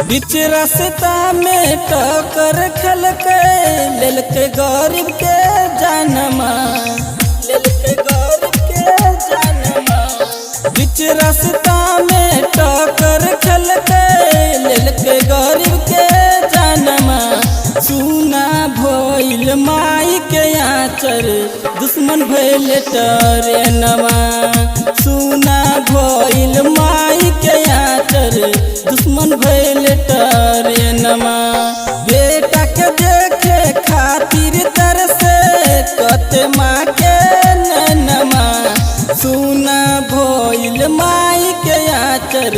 बीच रास्ता में टक्कर खलके लेलके गरीब के जानमा, लेलके गरीब के जानमा। बीच रास्ता में टक्कर खलके लेलके गरीब के जानमा। सुना भइल माई के आचर दुश्मन भइल ट्रेनमा। सुना भइल माई के आचर दुश्मन भइल ट्रेनमा। बेटा के देखे खातिर तरसे कते माँ के नैनमा। सुना भइल माई के आचर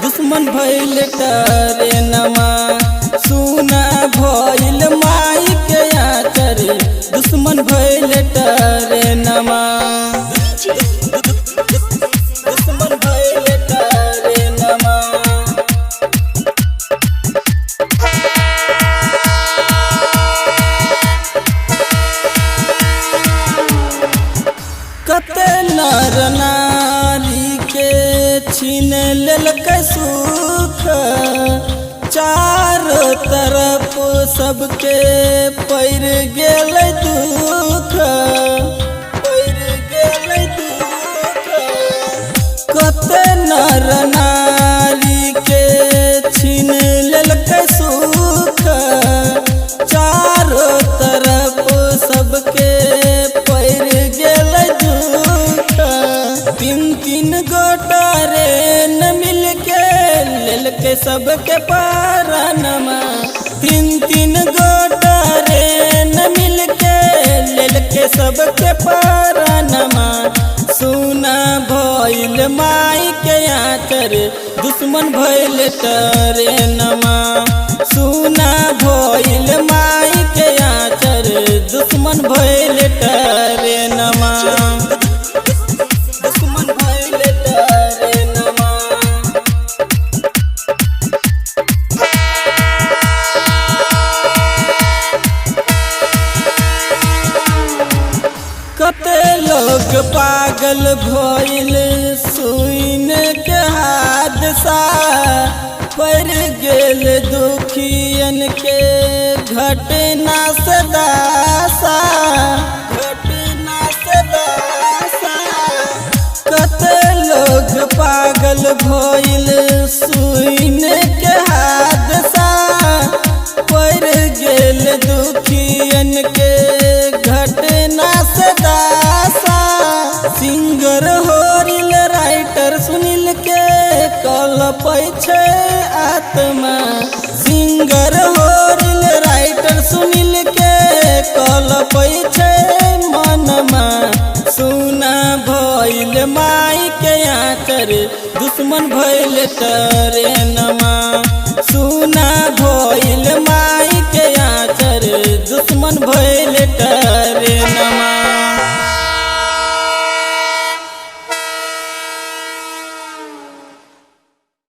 दुश्मन भइल ट्रेनमा। सुना भइल माई के आचर दुश्मन भइल ट्रेनमा। दुश्मन भइल ट्रेनमा। कते नर नारी के छीन लेलकै सुख। चारों तरफ सबके पैर गेल दुख, पैर गेल दुख। कते नर नारी के छीन लेलकै सुख। चारों तरफ सबके पैर गेल दुख। तीन तीन गोटा रे न मिलके लेलके सबके पारानमा। तीन तीन गोटा रे न मिलके लेलके सबके पारानमा। सुना भइल माई के आचर दुश्मन भइल ट्रेनमा। सुना भइल माई के आचर दुश्मन भइल ट्रेनमा। दुश्मन भइल ट्रेनमा। कते लोग पागल भइल सुइन के हादसा। पड़ गेल दुखियन के घटना से दासा, घटना से दासा। कते लोग पागल भइल सुइन के हादसा। पड़ गेल दुखियन के घटना से दासा। सिंगर होरिल राइटर सुनील के कलपै छै आत्मा। सिंगर होरिल राइटर सुनील के कलपै छै मनमा। सुना भइल माई के आचर दुश्मन भइल ट्रेनमा।